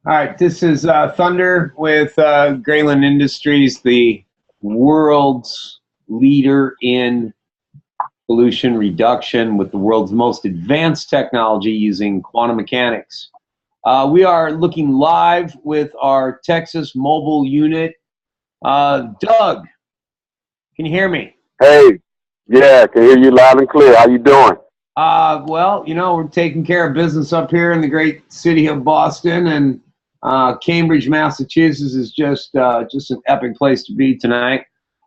All right, this is Thunder with Graylind Industries, the world's leader in pollution reduction with the world's most advanced technology using quantum mechanics. We are looking live with our Texas mobile unit. Doug, can you hear me? Hey, yeah, can hear you loud and clear. How you doing? Well, you know, we're taking care of business up here in the great city of Boston, and Cambridge, Massachusetts is just an epic place to be tonight.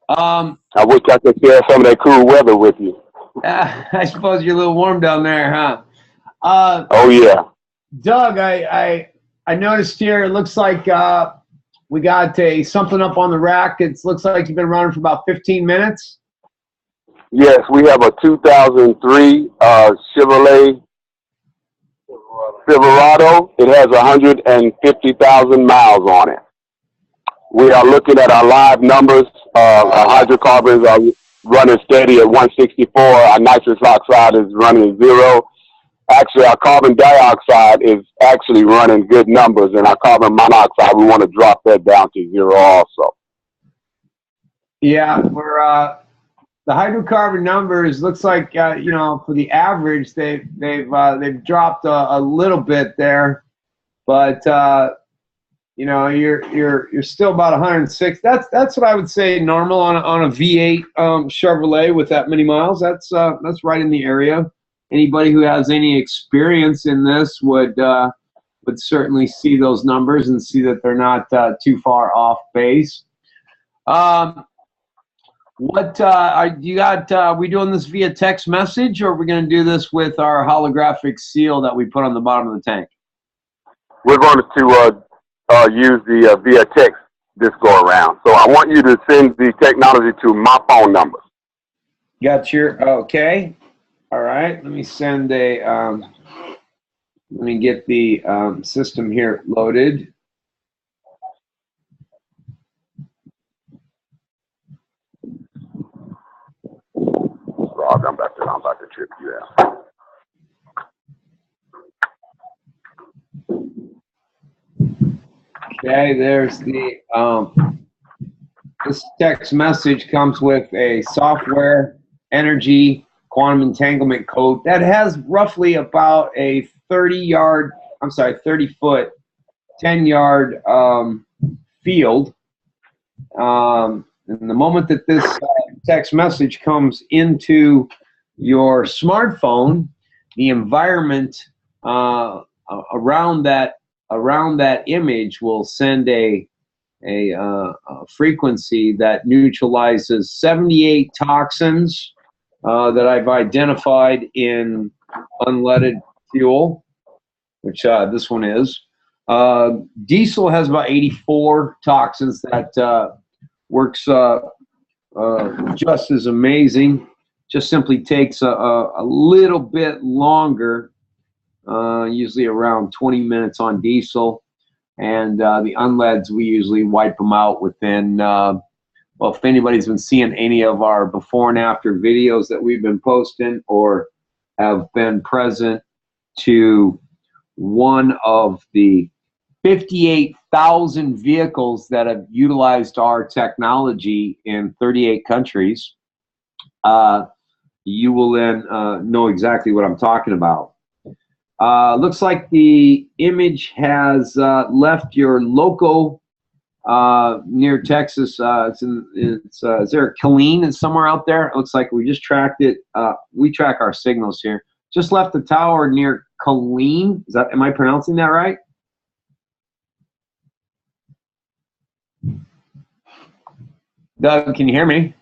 I wish I could share some of that cool weather with you. I suppose you're a little warm down there, huh? Oh yeah. Doug, I noticed here. It looks like we got something up on the rack. It looks like you've been running for about 15 minutes. Yes, we have a 2003 Chevrolet Silverado. It has 150,000 miles on it. We are looking at our live numbers. Our hydrocarbons are running steady at 164. Our nitrous oxide is running at 0. Actually, our carbon dioxide is actually running good numbers, and our carbon monoxide, we want to drop that down to 0 also. Yeah, we're the hydrocarbon numbers looks like you know, for the average they've dropped a little bit there, but you know, you're still about 106. That's what I would say normal on a V8 Chevrolet with that many miles. That's right in the area. Anybody who has any experience in this would certainly see those numbers and see that they're not too far off base. What you got? Are we doing this via text message, or are we going to do this with our holographic seal that we put on the bottom of the tank? We're going to use the via text this go around. So I want you to send the technology to my phone number. Got your okay. All right. Let me send a. Let me get the system here loaded. Rob, I'm about to trip you out. Okay, there's the this text message comes with a software energy quantum entanglement code that has roughly about a 30 foot, 10-yard field. And the moment that this text message comes into your smartphone, the environment around that image will send a frequency that neutralizes 78 toxins that I've identified in unleaded fuel, which this one is. Diesel has about 84 toxins that works just as amazing. Just simply takes a little bit longer, usually around 20 minutes on diesel. And the unleads, we usually wipe them out within, well, if anybody's been seeing any of our before and after videos that we've been posting or have been present to one of the 58,000 vehicles that have utilized our technology in 38 countries, you will then know exactly what I'm talking about. Looks like the image has left your local near Texas. Is there a Killeen? It's somewhere out there. It looks like we just tracked it. We track our signals here. Just left the tower near Killeen. Am I pronouncing that right? Doug, can you hear me?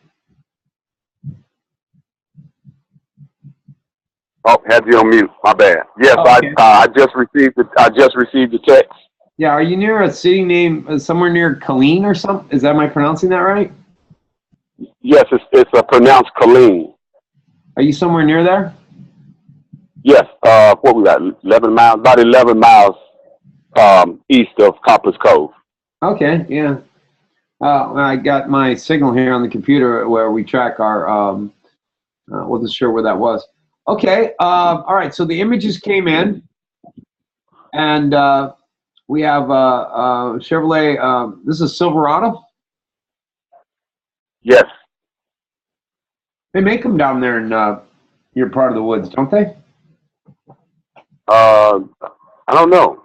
Oh, had you on mute. My bad. Yes, okay. I just received the text. Yeah, are you near a city name somewhere near Killeen or something? Am I pronouncing that right? Yes, it's pronounced Killeen. Are you somewhere near there? Yes. What we got? 11 miles, about 11 miles east of Copper's Cove. Okay. Yeah. I got my signal here on the computer where we track our. Wasn't sure where that was. Okay. All right. So the images came in, and We have Chevrolet. This is Silverado. Yes. They make them down there in your part of the woods, don't they? I don't know.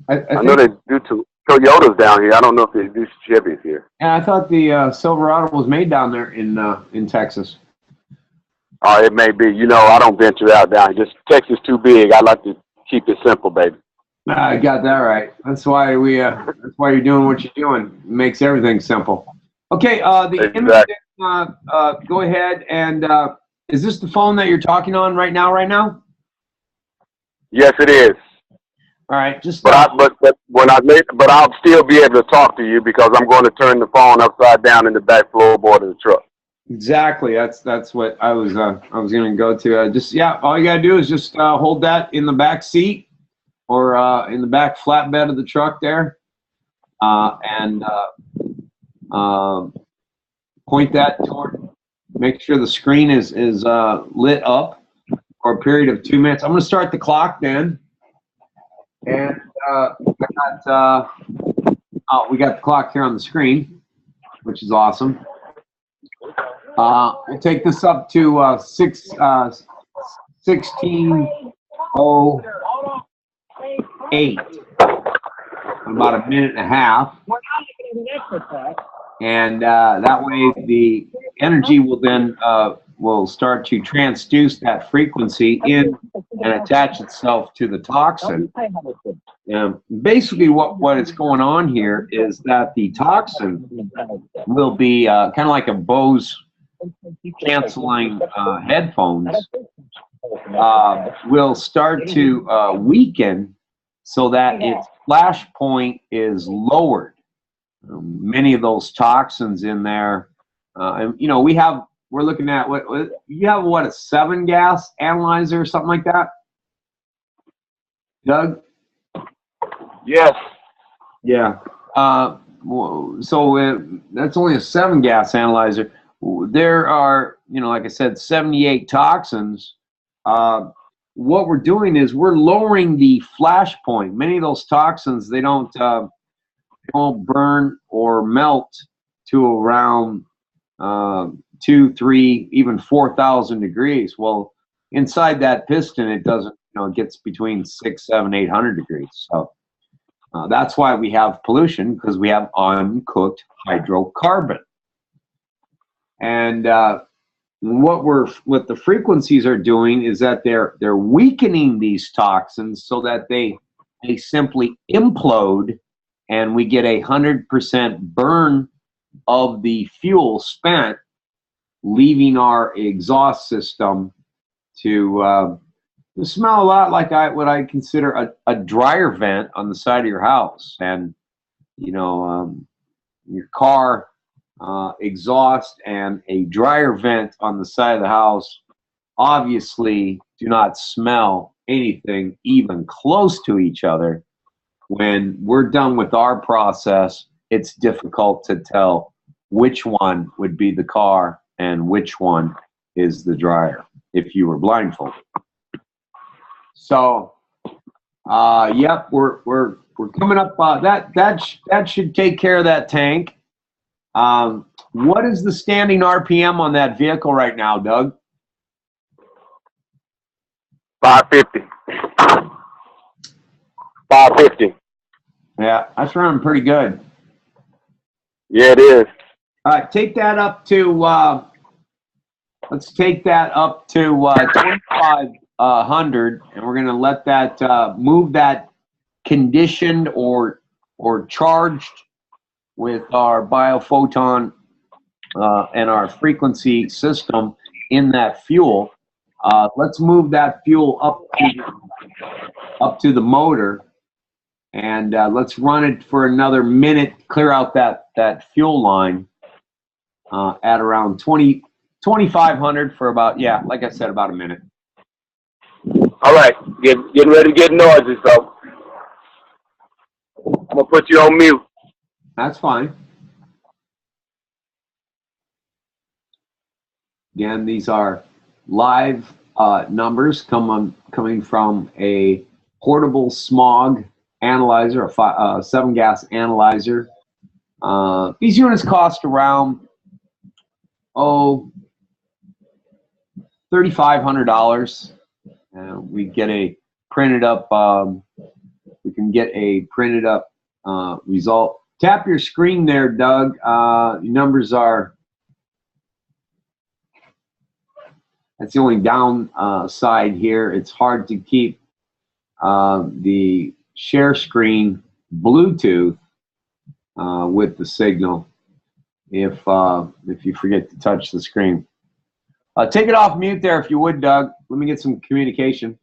I know they do Toyotas down here. I don't know if they do Chevys here. Yeah, I thought the Silverado was made down there in Texas. Oh, it may be. You know, I don't venture out down here. Just Texas too big. I like to keep it simple, baby. I got that right. That's why that's why you're doing what you're doing. It makes everything simple. Okay, the Exactly. image, go ahead and is this the phone that you're talking on right now? Right now? Yes, it is. All right, just but I'll still be able to talk to you because I'm going to turn the phone upside down in the back floorboard of the truck. exactly. That's what I was going to go to. Just all you got to do is just hold that in the back seat or in the back flatbed of the truck there, and point that toward. Make sure the screen is lit up for a period of 2 minutes. I'm going to start the clock then. And we got the clock here on the screen, which is awesome. We'll take this up to 16:08, about a minute and a half. And that way the energy will then will start to transduce that frequency in and attach itself to the toxin. Basically what is going on here is that the toxin will be kind of like a Bose canceling headphones, will start to weaken so that its flash point is lowered. Many of those toxins in there, and you know, we're looking at what you have, what, a 7-gas analyzer or something like that, Doug? Yes. Yeah. So that's only a 7-gas analyzer. There are, you know, like I said, 78 toxins. What we're doing is we're lowering the flash point. Many of those toxins, they don't burn or melt to around 2, 3, even 4,000 degrees. Well, inside that piston, it doesn't, you know, it gets between 600, 700, 800 degrees. So that's why we have pollution, because we have uncooked hydrocarbon. And what the frequencies are doing is that they're weakening these toxins so that they simply implode, and we get 100% burn of the fuel spent, leaving our exhaust system to smell a lot like what I consider a dryer vent on the side of your house. And, you know, your car exhaust and a dryer vent on the side of the house obviously do not smell anything even close to each other. When we're done with our process, it's difficult to tell which one would be the car and which one is the dryer if you were blindfolded. So, yep, we're coming up. That should take care of that tank. What is the standing RPM on that vehicle right now, Doug? 550. 550. Yeah, that's running pretty good. Yeah, it is. All right, take that up to, let's take that up to 2,500, and we're going to let that, move that conditioned or charged with our biophoton and our frequency system in that fuel. Let's move that fuel up to the motor. And let's run it for another minute, clear out that fuel line at around 2,500 for about, like I said, about a minute. All right, getting ready to get noisy, so I'm going to put you on mute. That's fine. Again, these are live numbers coming from a portable Smog analyzer, a 7-gas analyzer. These units cost around $3,500. We get a printed up. We can get a printed up result. Tap your screen there, Doug. Your numbers are. That's the only downside here. It's hard to keep the share screen Bluetooth with the signal if you forget to touch the screen. Take it off mute there if you would, Doug. Let me get some communication.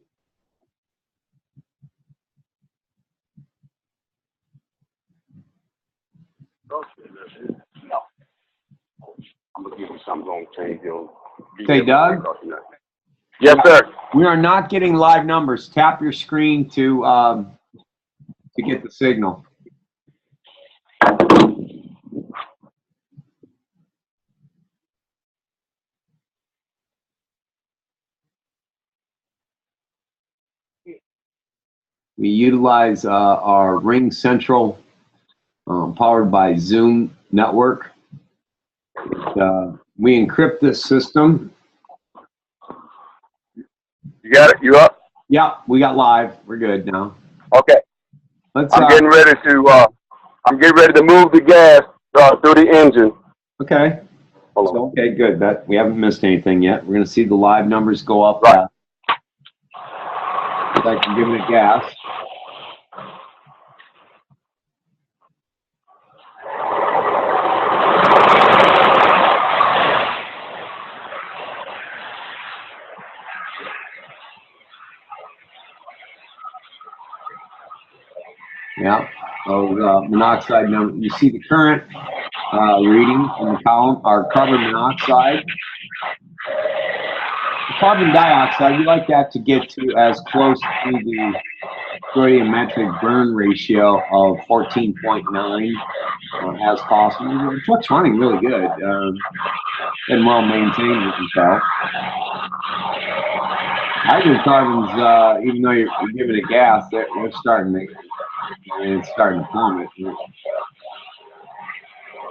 No. I'm gonna give you something on change your. Hey, Doug. Yes, sir. We are not getting live numbers. Tap your screen to get the signal. We utilize our Ring Central, powered by Zoom network. We encrypt this system. You got it? You up? Yeah, we got live. We're good now. Okay. Let's. I'm getting ready to move the gas through the engine. Okay. Hold on. So, okay, good. That we haven't missed anything yet. We're going to see the live numbers go up. Right. I can give it a gas. Yeah. So monoxide number. You see the current reading in the column. Our carbon monoxide. The carbon dioxide, we like that to get to as close to the stoichiometric burn ratio of 14.9 as possible. The truck's running really good and well maintained, you can tell. Hydrocarbons, even though you're giving it gas, they're starting to, it's starting to plummet.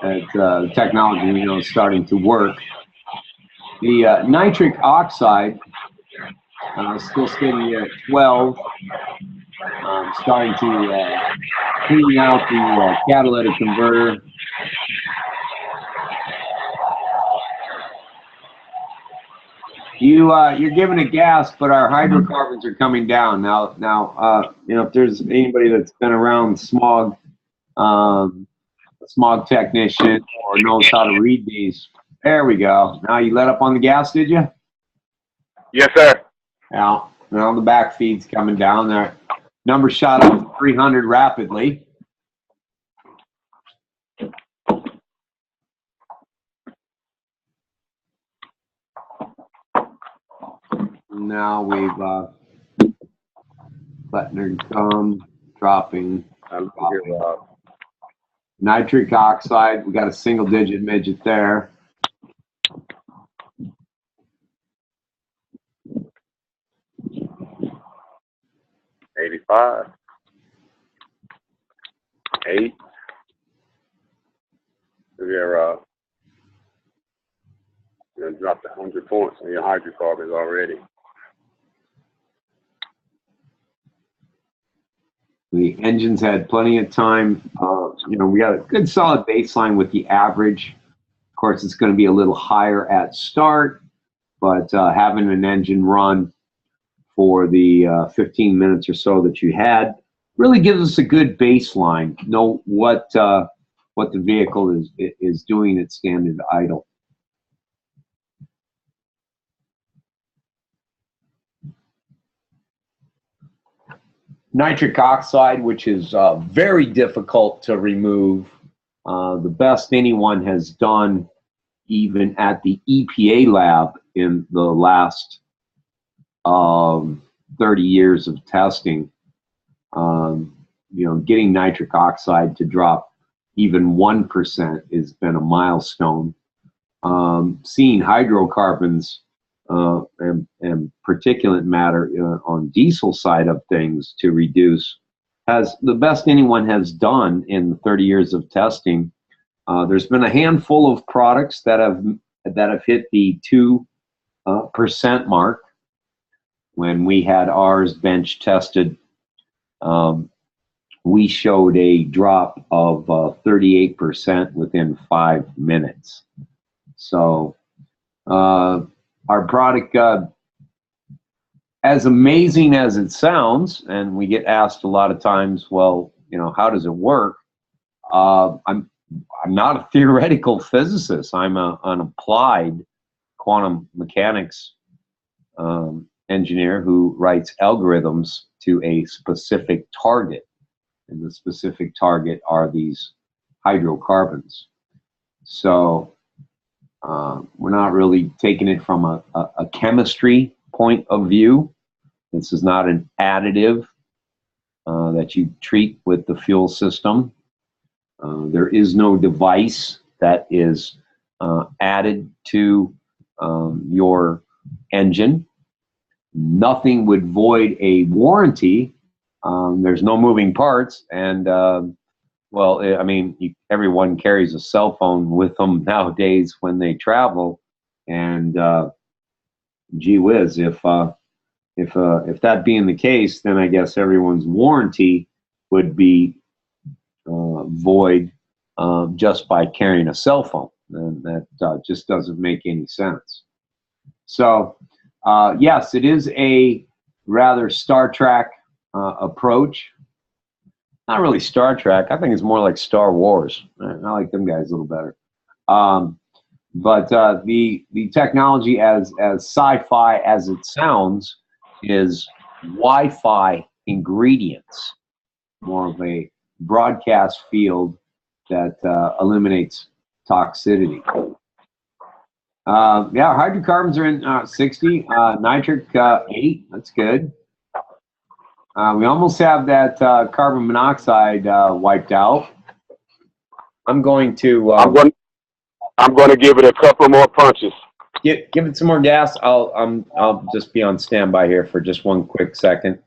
The technology, is starting to work. The nitric oxide still sitting at 12, starting to clean out the catalytic converter. You're giving it gas, but our hydrocarbons are coming down now. If there's anybody that's been around Smog, a Smog technician, or knows how to read these. There we go. Now you let up on the gas, did you? Yes, sir. Now the back feed's coming down there. Number shot up to 300 rapidly. Now we've letting her come, dropping. Nitric oxide, we got a single-digit midget there. $85. 8. You're gonna drop the 100 points on your hydrocarbons already. The engine's had plenty of time. We got a good solid baseline with the average. Of course, it's going to be a little higher at start, but having an engine run for the 15 minutes or so that you had really gives us a good baseline. Know what the vehicle is doing at standard idle. Nitric oxide, which is very difficult to remove. The best anyone has done, even at the EPA lab in the last 30 years of testing, getting nitric oxide to drop even 1% has been a milestone. Seeing hydrocarbons and particulate matter on diesel side of things to reduce has the best anyone has done in 30 years of testing. There's been a handful of products that have hit the 2% mark. When we had ours bench tested, we showed a drop of 38% within 5 minutes. So our product, as amazing as it sounds, and we get asked a lot of times, well, you know, how does it work? I'm not a theoretical physicist. I'm an applied quantum mechanics engineer who writes algorithms to a specific target. And the specific target are these hydrocarbons. So we're not really taking it from a chemistry point of view. This is not an additive that you treat with the fuel system. There is no device that is added to your engine. Nothing would void a warranty. There's no moving parts, and well, I mean, everyone carries a cell phone with them nowadays when they travel, and gee whiz, if that being the case, then I guess everyone's warranty would be void just by carrying a cell phone, and that just doesn't make any sense. So yes, it is a rather Star Trek approach. Not really Star Trek. I think it's more like Star Wars. I like them guys a little better. But the technology, as sci-fi as it sounds, is Wi-Fi ingredients, more of a broadcast field that eliminates toxicity. Yeah, hydrocarbons are in 60, nitric 8. That's good. We almost have that carbon monoxide wiped out. I'm going to. I'm going to give it a couple more punches. Give it some more gas. I'll just be on standby here for just one quick second.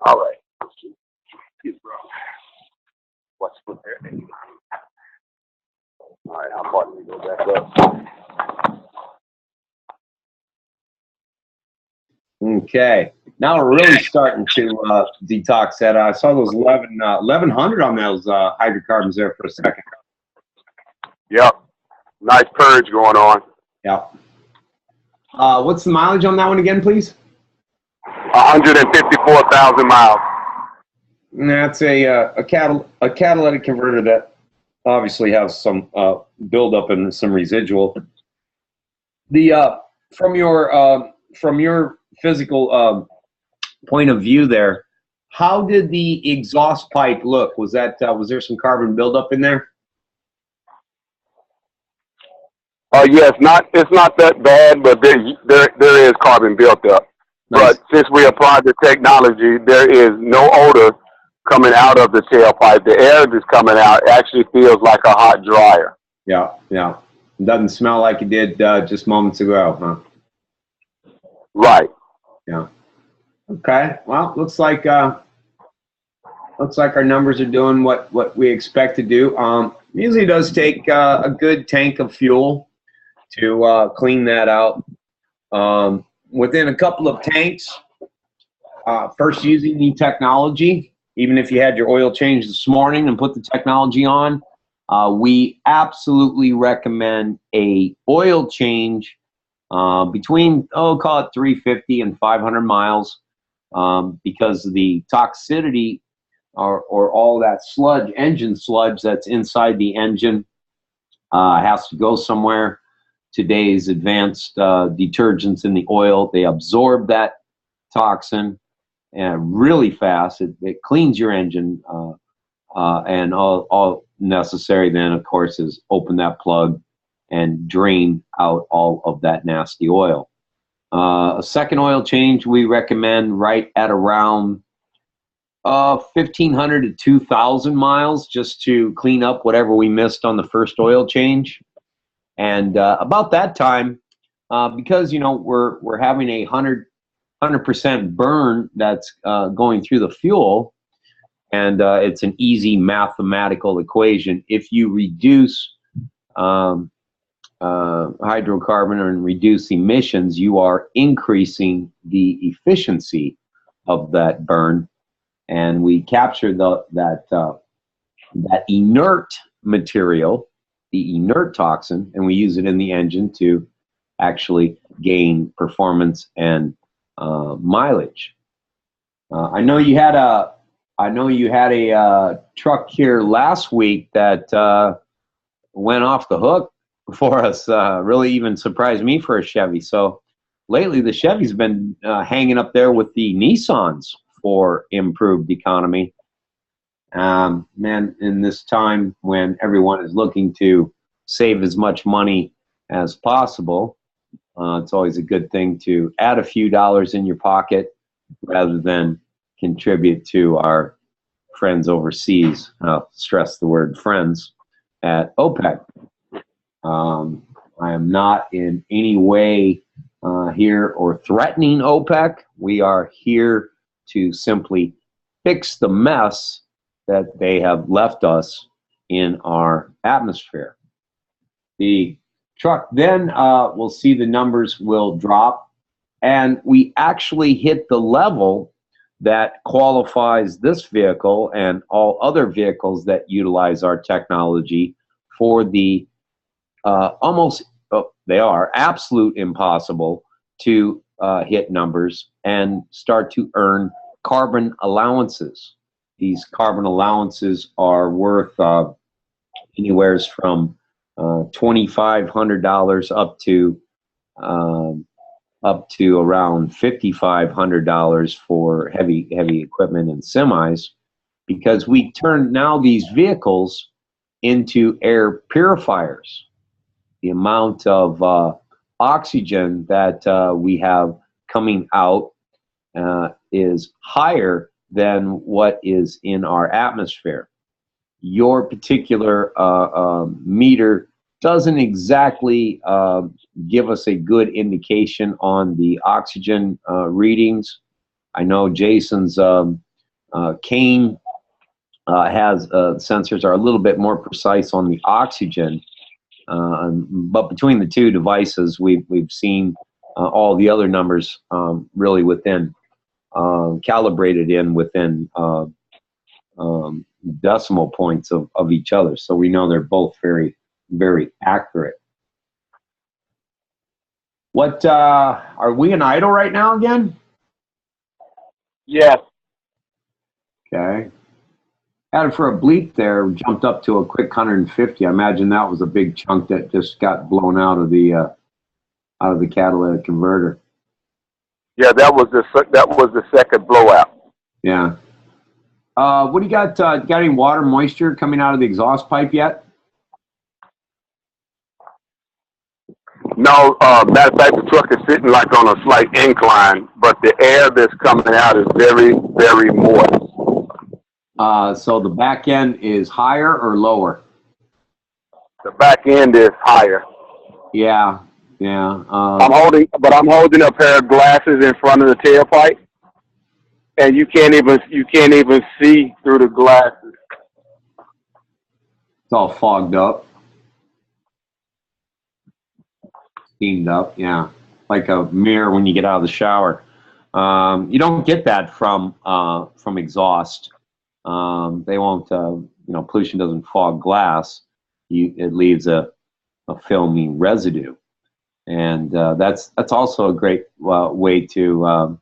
All right. What's put there? All right, I'm going to go back up. Okay. Now we're really starting to detox that. I saw those 1100 on those hydrocarbons there for a second. Yep. Nice purge going on. Yep. What's the mileage on that one again, please? 154,000 miles. And that's a catalytic converter that obviously has some buildup and some residual. The from your physical point of view there, how did the exhaust pipe look? Was there some carbon buildup in there? Yeah, it's not that bad, but there is carbon built up. Nice. But since we applied the technology, there is no odor coming out of the tailpipe. The air that's coming out actually feels like a hot dryer. Yeah, yeah. It doesn't smell like it did just moments ago, huh? Right. Yeah. Okay. Well, looks like our numbers are doing what we expect to do. Usually does take a good tank of fuel to clean that out. Within a couple of tanks, first using the technology, even if you had your oil change this morning and put the technology on, we absolutely recommend a oil change between, call it 350 and 500 miles, because the toxicity or all that sludge, engine sludge that's inside the engine has to go somewhere. Today's advanced detergents in the oil, they absorb that toxin, and really fast. It cleans your engine, and all necessary then, of course, is open that plug and drain out all of that nasty oil. A second oil change we recommend right at around 1,500 to 2,000 miles, just to clean up whatever we missed on the first oil change. And about that time, because we're having a 100% burn that's going through the fuel, and it's an easy mathematical equation. If you reduce hydrocarbon and reduce emissions, you are increasing the efficiency of that burn, and we capture that inert material, the inert toxin, and we use it in the engine to actually gain performance and mileage. I know you had a truck here last week that went off the hook for us. Really even surprised me for a Chevy. So lately the Chevy's been hanging up there with the Nissans for improved economy. Man, in this time when everyone is looking to save as much money as possible, it's always a good thing to add a few dollars in your pocket rather than contribute to our friends overseas. I'll stress the word friends at OPEC. I am not in any way here or threatening OPEC. We are here to simply fix the mess that they have left us in our atmosphere. The truck then will see the numbers will drop, and we actually hit the level that qualifies this vehicle and all other vehicles that utilize our technology for the they are absolute impossible to hit numbers and start to earn carbon allowances. These carbon allowances are worth anywhere from $2,500 up to around $5,500 for heavy equipment and semis, because we turn now these vehicles into air purifiers. The amount of oxygen that we have coming out is higher than what is in our atmosphere. Your particular meter doesn't exactly give us a good indication on the oxygen readings. I know Jason's Kane has sensors are a little bit more precise on the oxygen, but between the two devices, we've seen all the other numbers really within calibrated in within decimal points of each other. So we know they're both very, very accurate. What are we in idle right now again? Yes. Okay. Added for a bleep there, jumped up to a quick 150. I imagine that was a big chunk that just got blown out of the catalytic converter. Yeah, that was the second blowout. Yeah. What do you got? Got any water moisture coming out of the exhaust pipe yet? No, matter of fact, the truck is sitting like on a slight incline, but the air that's coming out is very, very moist. So the back end is higher or lower? The back end is higher. Yeah, yeah. I'm holding a pair of glasses in front of the tailpipe, and you can't even see through the glasses. It's all fogged up, steamed up. Yeah, like a mirror when you get out of the shower. You don't get that from exhaust. They won't. Pollution doesn't fog glass. It leaves a filmy residue, and that's also a great way to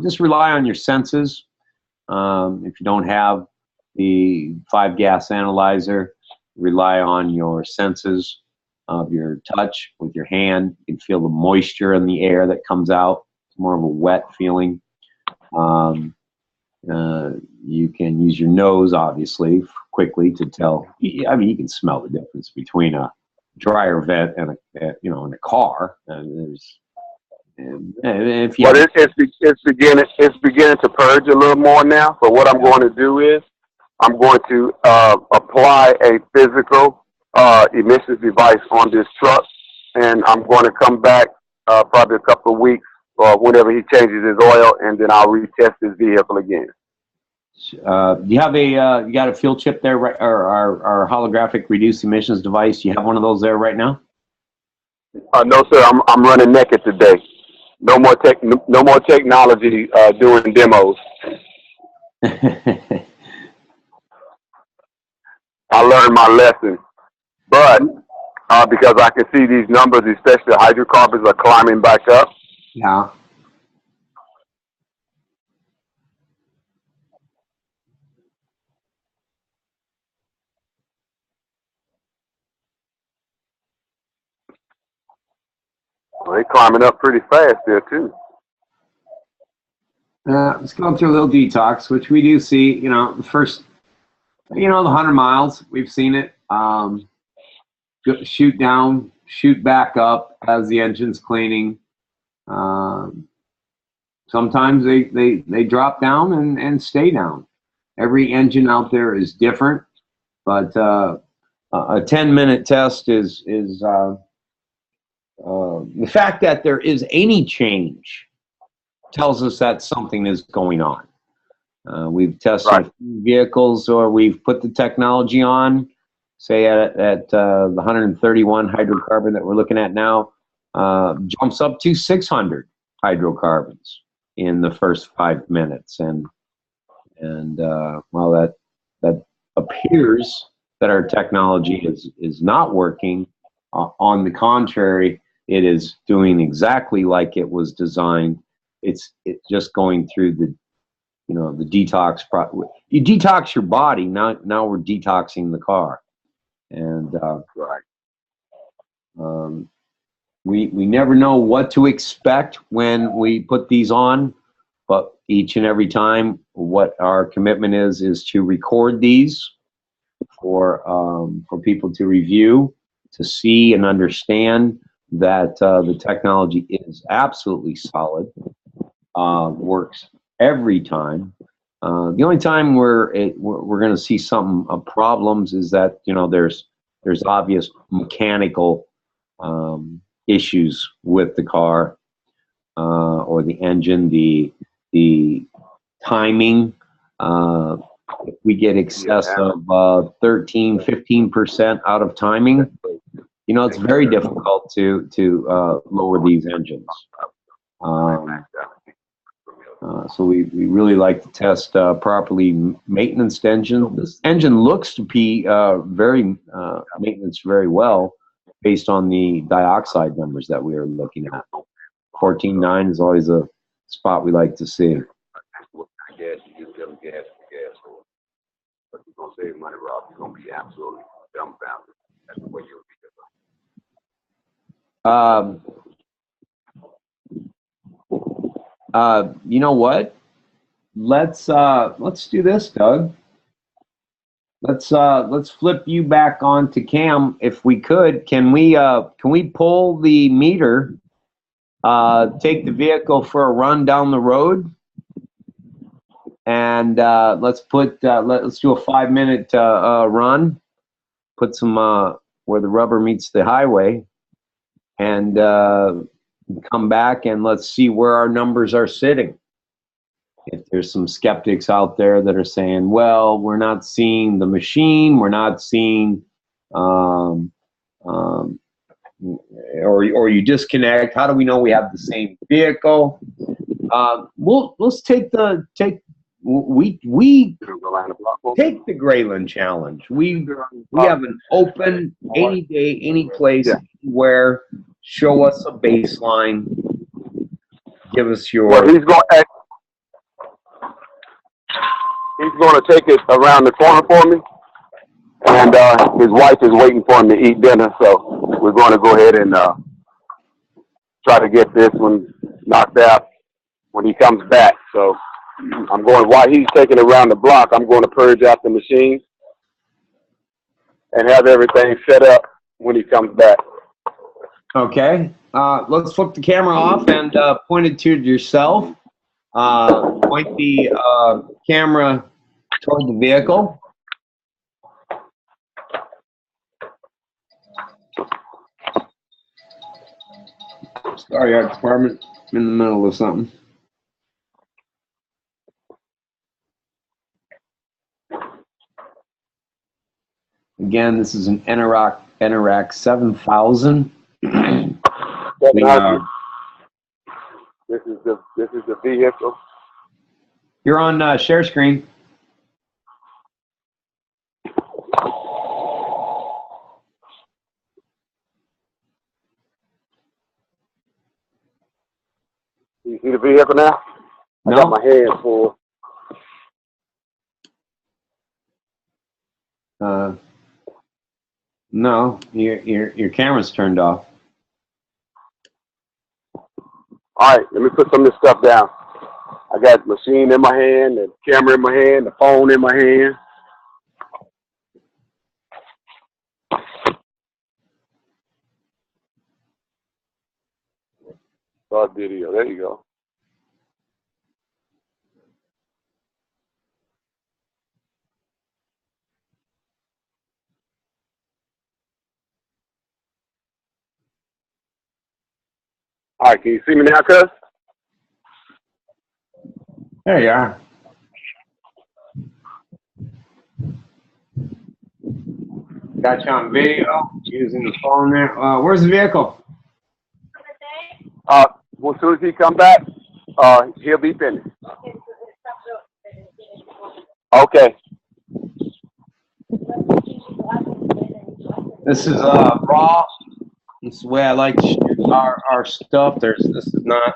just rely on your senses. If you don't have the 5-gas analyzer, rely on your senses of your touch with your hand. You can feel the moisture in the air that comes out. It's more of a wet feeling. You can use your nose, obviously, quickly to tell. I mean, you can smell the difference between a dryer vent and in a car. And if you But it's beginning to purge a little more now. So what I'm going to do is I'm going to apply a physical emissions device on this truck, and I'm going to come back probably a couple of weeks or whenever he changes his oil, and then I'll retest his vehicle again. You have you got a fuel chip there, right, or our holographic reduced emissions device? You have one of those there right now? No, sir. I'm running naked today. No more technology doing demos. I learned my lesson, but because I can see these numbers, especially hydrocarbons, are climbing back up. Yeah. Well, they're climbing up pretty fast there too. Let's go through a little detox, which we do see. The first, the 100 miles, we've seen it. Shoot down, shoot back up as the engine's cleaning. Sometimes they drop down and stay down. Every engine out there is different, but a 10-minute test is the fact that there is any change tells us that something is going on. We've tested vehicles, or we've put the technology on, say at the 131 hydrocarbon that we're looking at now, jumps up to 600 hydrocarbons in the first 5 minutes, and while that appears that our technology is not working, on the contrary, it is doing exactly like it was designed. It's just going through the detox. You detox your body. Now we're detoxing the car, and we never know what to expect when we put these on, but each and every time, what our commitment is to record these for people to review, to see and understand that the technology is absolutely solid, works every time. The only time we're going to see some problems is that there's obvious mechanical issues with the car or the engine, the timing. If we get excess of 13-15% out of timing, it's very difficult to lower these engines. So we really like to test properly maintenance engine. This engine looks to be very maintenance very well based on the dioxide numbers that we are looking at. 14.9 is always a spot we like to see. But you're going to save money, Rob. You're going to be absolutely dumbfounded. That's the way you'll be. You know what? Let's do this, Doug. Let's flip you back onto cam if we could. Can we pull the meter, take the vehicle for a run down the road, and let's do a 5-minute run, put some where the rubber meets the highway, and come back and let's see where our numbers are sitting. If there's some skeptics out there that are saying, well, we're not seeing the machine, we're not seeing, or you disconnect, how do we know we have the same vehicle? Let's take the Graylind challenge. We have an open, any day, any place, anywhere. Show us a baseline. Give us your. Well, he's going to take it around the corner for me, and his wife is waiting for him to eat dinner. So we're going to go ahead and try to get this one knocked out when he comes back. So while he's taking it around the block, I'm going to purge out the machine and have everything set up when he comes back. Okay. Let's flip the camera off and point it to yourself. Point the camera toward the vehicle. Sorry, Art Department. I'm in the middle of something. Again, this is an Interact 7000. This is the vehicle. You're on share screen. You see the vehicle now? No. I got my hands full. No, your camera's turned off. All right, let me put some of this stuff down. I got the machine in my hand, the camera in my hand, the phone in my hand. Start video. There you go. All right, can you see me now, cuz? There you are. Got you on video using the phone there. Where's the vehicle? As soon as he come back, he'll be finished. Okay. This is raw. This is the way I like to shoot our stuff. This is not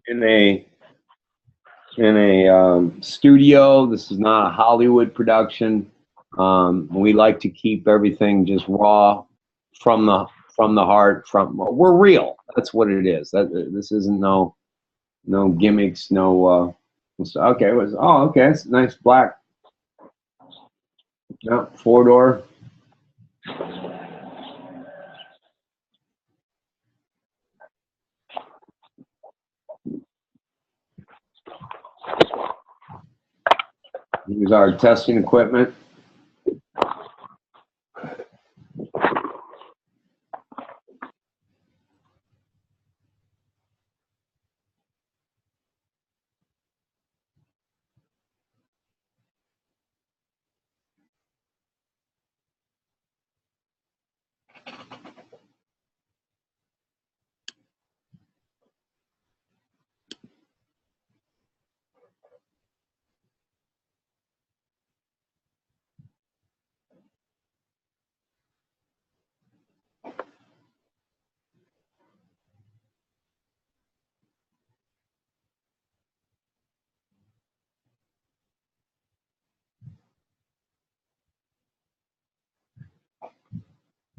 in a studio. This is not a Hollywood production. We like to keep everything just raw from the heart. We're real. That's what it is. This isn't no gimmicks. No. Okay. Okay. It's a nice black. Yep, 4-door. Here's our testing equipment.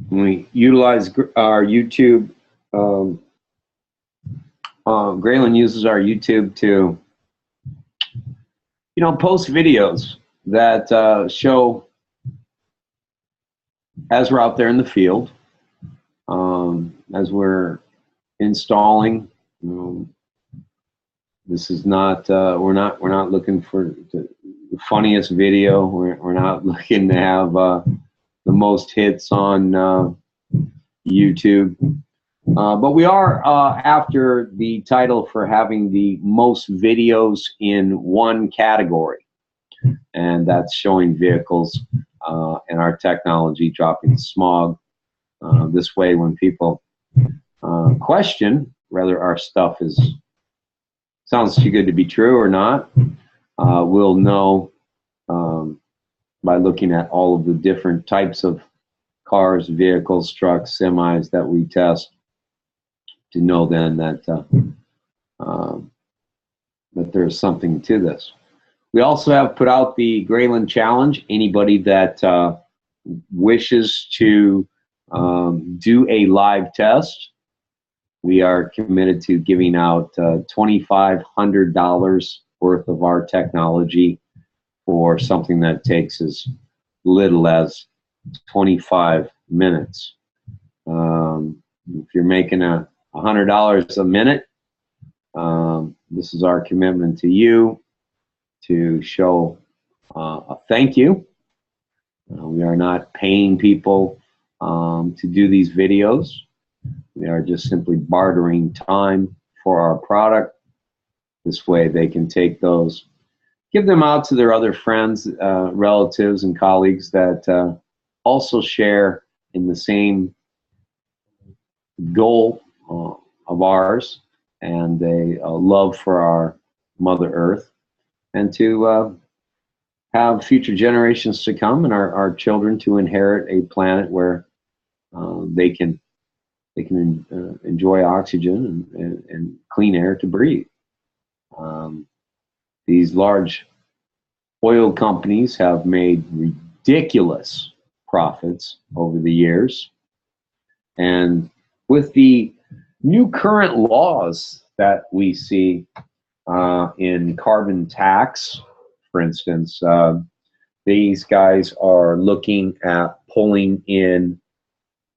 We utilize our YouTube. Graylind uses our YouTube to, post videos that show as we're out there in the field, as we're installing. This is not. We're not looking for the funniest video. We're not looking to have the most hits on YouTube. But we are after the title for having the most videos in one category, and that's showing vehicles and our technology dropping smog. This way, when people question whether our stuff sounds too good to be true or not, we'll know by looking at all of the different types of cars, vehicles, trucks, semis that we test, to know then that that there's something to this. We also have put out the Graylind Challenge. Anybody that wishes to do a live test, we are committed to giving out $2,500 worth of our technology for something that takes as little as 25 minutes. If you're making $100 a minute, this is our commitment to you to show a thank you. We are not paying people to do these videos. We are just simply bartering time for our product. This way they can take those, give them out to their other friends, relatives, and colleagues that also share in the same goal of ours and a love for our Mother Earth, and to have future generations to come and our children to inherit a planet where they can enjoy oxygen and clean air to breathe. These large oil companies have made ridiculous profits over the years, and with the new current laws that we see in carbon tax, for instance, these guys are looking at pulling in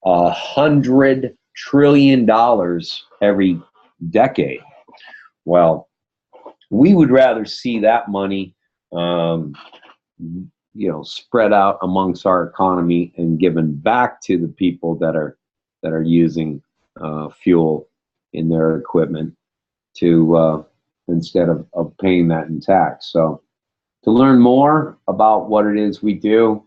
$100 trillion every decade. Well, we would rather see that money, spread out amongst our economy and given back to the people that are using fuel in their equipment, to instead of paying that in tax. So, to learn more about what it is we do,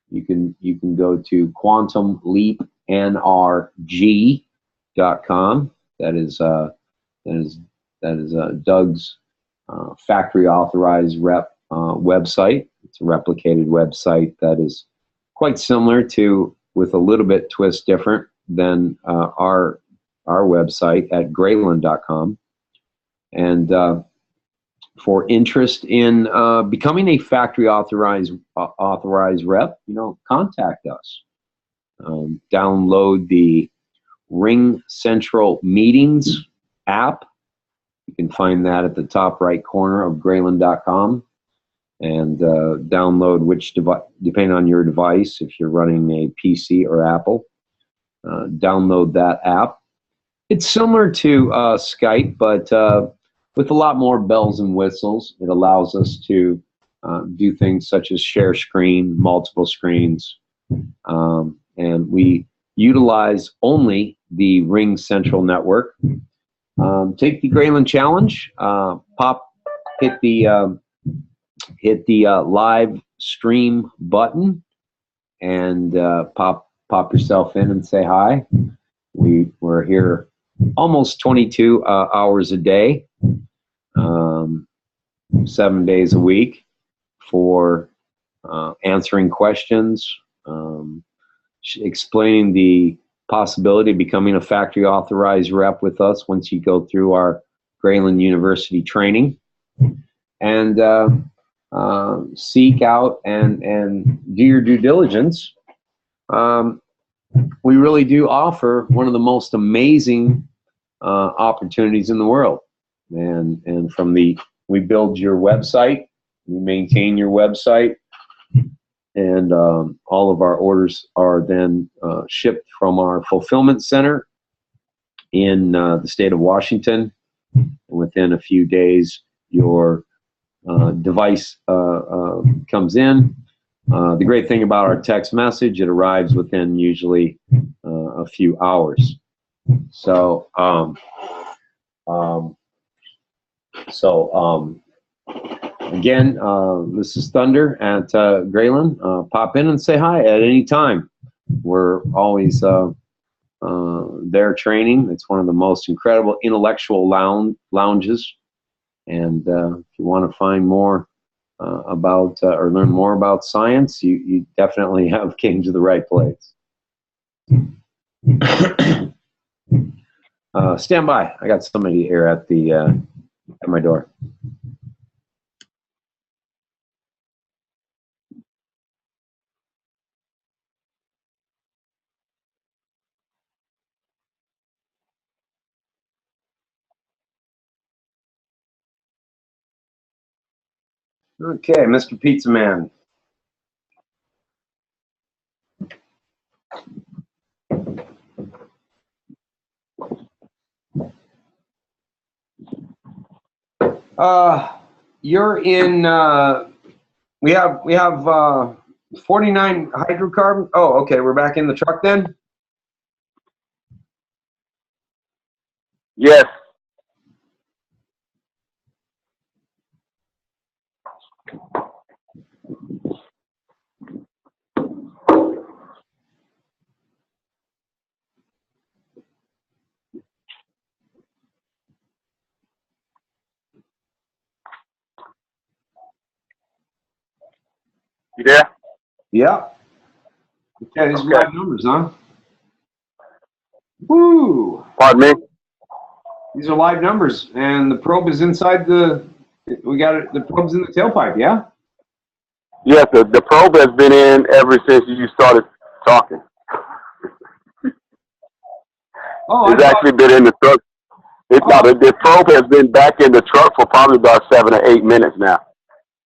you can go to quantumleapnrg.com. That is Doug's factory authorized rep website. It's a replicated website that is quite similar to, with a little bit twist different than our website at graylind.com. And for interest in becoming a factory authorized rep, contact us. Download the Ring Central Meetings app. You can find that at the top right corner of graylind.com, and download which device, depending on your device, if you're running a PC or Apple, download that app. It's similar to Skype, but with a lot more bells and whistles. It allows us to do things such as share screen, multiple screens, and we utilize only the Ring Central network. Take the Graylind challenge, hit the live stream button, and pop yourself in and say hi. We're here almost 22 hours a day, 7 days a week, for answering questions, explaining the possibility of becoming a factory authorized rep with us once you go through our Graylind University training, and seek out and do your due diligence. We really do offer one of the most amazing opportunities in the world, and we build your website, we maintain your website, and all of our orders are then shipped from our fulfillment center in the state of Washington. Within a few days, your device comes in. The great thing about our text message, it arrives within usually a few hours. So, again, this is Thunder at Graylind. Pop in and say hi at any time. We're always there training. It's one of the most incredible intellectual lounges. And if you want to find more about or learn more about science, you definitely have came to the right place. Stand by. I got somebody here at my door. Okay, Mr. Pizza Man. You're in. We have 49 hydrocarbons. Oh, okay. We're back in the truck then. Yes. You there? Yeah. Okay, these are Okay. live numbers, huh? Woo! Pardon me? These are live numbers, and the probe is inside the. We got it. The probe's in the tailpipe. Yeah. Yes, the probe has been in ever since you started talking. Oh, I It's thought. actually been in the truck. Oh, The probe has been back in the truck for probably about 7 or 8 minutes now.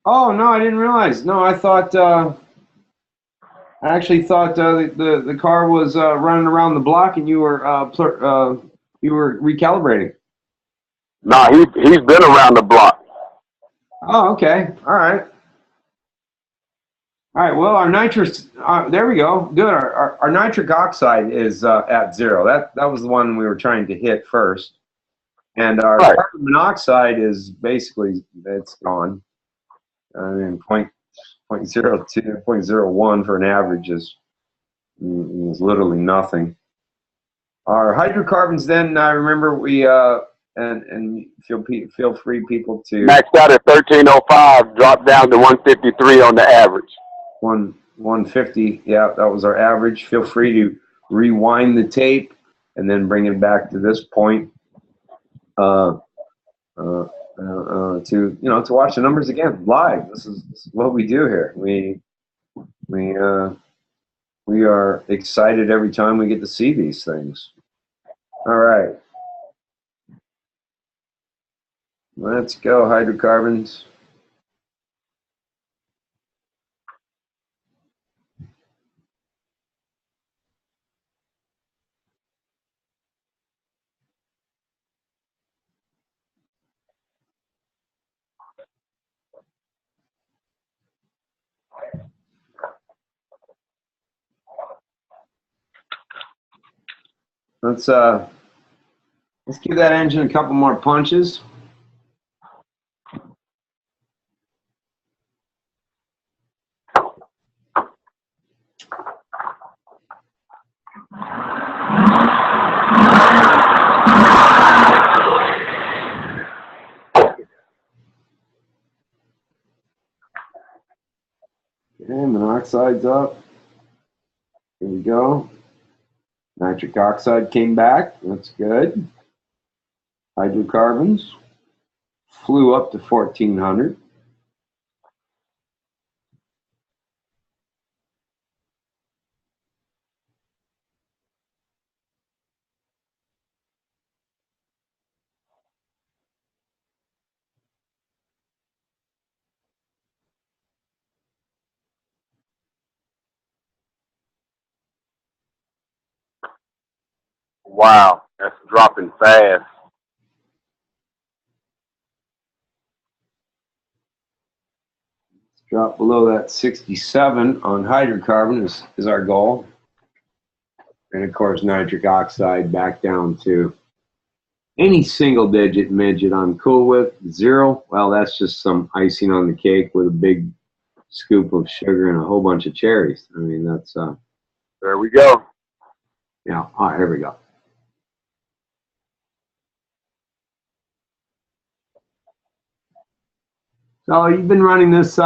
oh no, I didn't realize. No, I thought. I actually thought the car was running around the block, and you were recalibrating. No, he's been around the block. Oh, okay. All right. All right. Well, our nitrous. There we go. Good. Our nitric oxide is at 0. That was the one we were trying to hit first, and our Right. carbon monoxide is basically it's gone. I mean, point 0.02, 0.01 for an average is literally nothing. Our hydrocarbons, then I remember we and feel free people to Maxed out at 1305, dropped down to 153 on the average. 150. Yeah, that was our average. Feel free to rewind the tape and then bring it back to this point to to watch the numbers again live. This is what we do here. We are excited every time we get to see these things. All right. Let's go, hydrocarbons. Let's give that engine a couple more punches. Okay, monoxide's up. Here we go. Nitric oxide came back. That's good. Hydrocarbons flew up to 1400. Wow, that's dropping fast. Drop below that 67 on hydrocarbon is our goal. And of course, nitric oxide back down to any single digit midget I'm cool with. 0, well, that's just some icing on the cake with a big scoop of sugar and a whole bunch of cherries. I mean, that's, There we go. yeah, all right, here we go. So you've been running this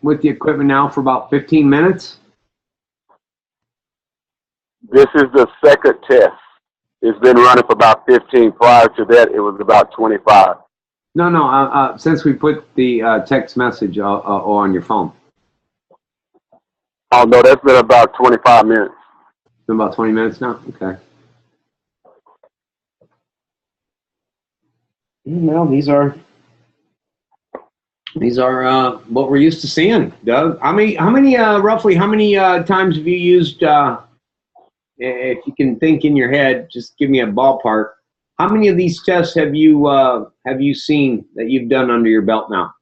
with the equipment now for about 15 minutes? This is the second test. It's been running for about 15. Prior to that, it was about 25. No, since we put the text message on your phone. Oh, no, that's been about 25 minutes. It's been about 20 minutes now? Okay. Well, these are These are what we're used to seeing, Doug. Roughly how many times have you used, if you can think in your head, just give me a ballpark. How many of these tests have you seen that you've done under your belt now?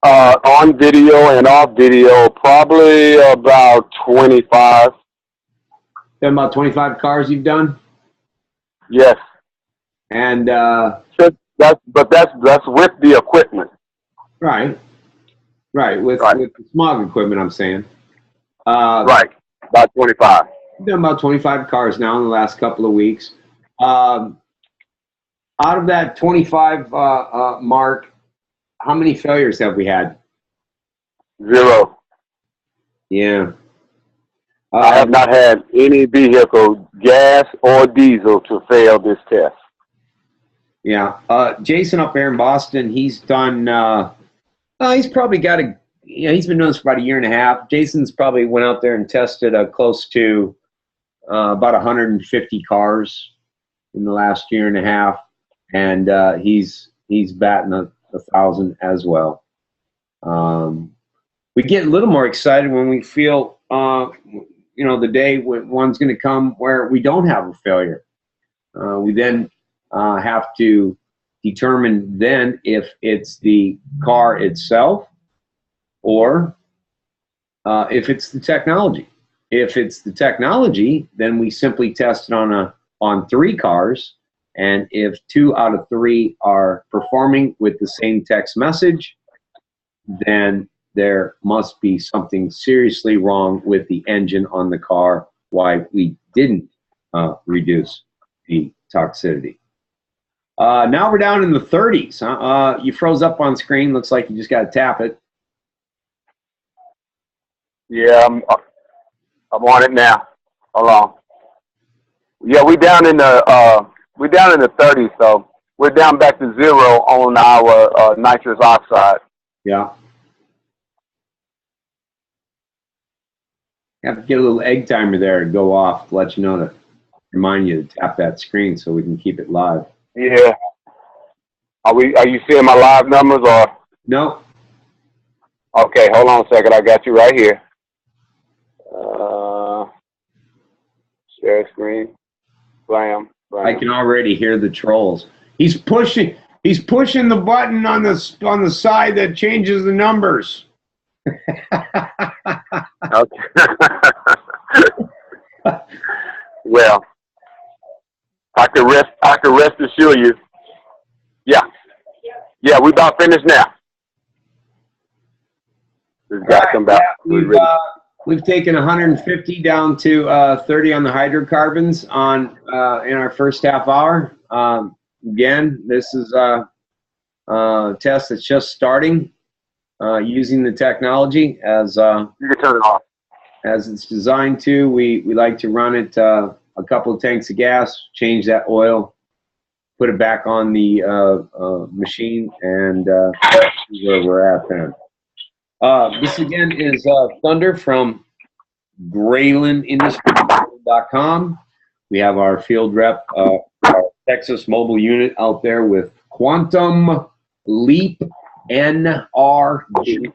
On video and off video, probably about 25. Been about 25 cars you've done? Yes. And that's with the equipment. right, with the Smog equipment, I'm saying. Right, about 25. Done about 25 cars now in the last couple of weeks. Out of that 25 mark, how many failures have we had? 0. Yeah. I have not had any vehicle, gas or diesel, to fail this test. Yeah. Jason up there in Boston, he's done, he's probably got he's been doing this for about a year and a half. Jason's probably went out there and tested close to about 150 cars in the last year and a half. And he's batting 1,000 as well. We get a little more excited when we feel, the day when one's going to come where we don't have a failure. We then have to determine then if it's the car itself or if it's the technology. If it's the technology, then we simply test it on 3 cars. And if 2 out of 3 are performing with the same text message, then there must be something seriously wrong with the engine on the car, why we didn't reduce the toxicity. Now we're down in the 30s. You froze up on screen. Looks like you just got to tap it. Yeah, I'm on it now. Hold on. Yeah, we're down in the 30s, so we're down back to 0 on our nitrous oxide. Yeah. Have to get a little egg timer there to go off to let you know, to remind you to tap that screen so we can keep it live. Yeah. Are you seeing my live numbers or? No. Okay, hold on a second. I got you right here. Share screen. Blam. I can already hear the trolls. He's pushing the button on the side that changes the numbers. Okay. Well, I can rest assure you. Yeah, we about finished now. Just got come back. Yeah, we've taken 150 down to 30 on the hydrocarbons in our first half hour. Again, this is a test that's just starting. Using the technology as you can turn it off as it's designed to. We like to run it a couple of tanks of gas, change that oil, put it back on the machine, and see where we're at then. This again is Thunder from Graylind.com. We have our field rep, our Texas mobile unit out there with Quantum Leap NRG.com,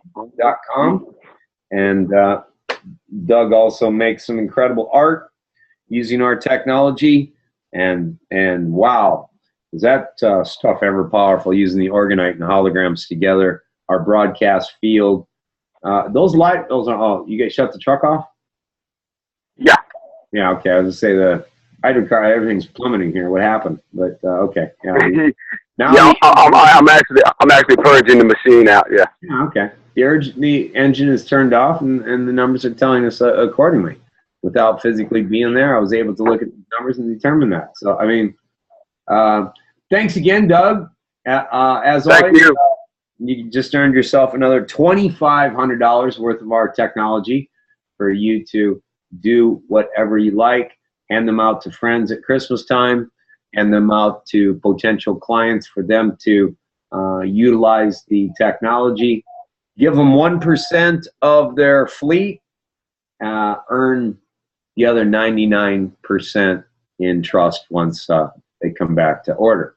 and Doug also makes some incredible art using our technology, and wow, is that stuff ever powerful, using the orgonite and holograms together. Our broadcast field, those are, oh, you guys shut the truck off? Yeah, okay, I was gonna say the hydrocar, everything's plummeting here. What happened? But okay, yeah. Now I'm actually purging the machine out. Yeah. Okay. The engine is turned off, and the numbers are telling us accordingly. Without physically being there, I was able to look at the numbers and determine that. So, I mean, thanks again, Doug. As always, you just earned yourself another $2,500 worth of our technology for you to do whatever you like. Hand them out to friends at Christmas time. Hand them out to potential clients for them to utilize the technology. Give them 1% of their fleet, earn the other 99% in trust once they come back to order.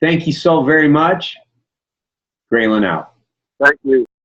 Thank you so very much. Graylind out. Thank you.